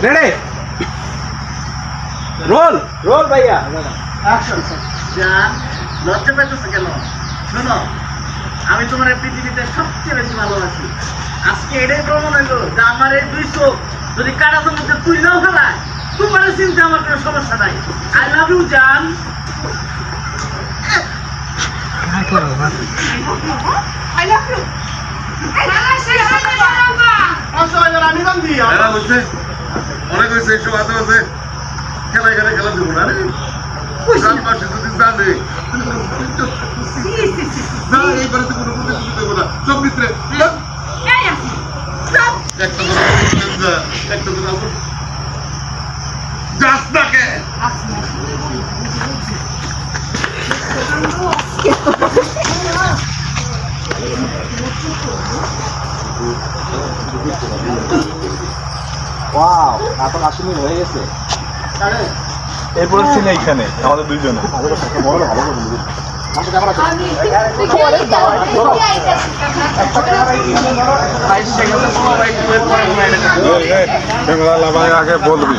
Ready roll roll ভাইয়া action জান লজ্জা পেতেছো কেন? শোনো, আমি তোমার এই পৃথিবীতে সবচেয়ে বেশি ভালোবাসি। আজকে এটাই প্রমাণ হইলো যে আমার এই দুই চোখ যদি কাটার মধ্যে তুই নাও ফেলায়, তোমার চিন্তা আমার কোনো সমস্যা নাই। আই লাভ ইউ জান। I love you. আমি বান্ধি এরা বলছে অনেক হয়েছে এইসব আছে আছে খেলা এখানে খেলা দেবো না রে গ্রামবাসী যদি জানে না এই বাড়িতে কোনো প্রতিশ্রুতি দেবো না সব মিত্রে একটা যাস নাকে ওয়াও এখন 80 মিনিট হয়ে গেছে এরপর ছিল এইখানে আমাদের দুইজনে বড় ভালো করে দিবি আচ্ছা ক্যামেরা ক্যামেরা লাগায় আগে বলবি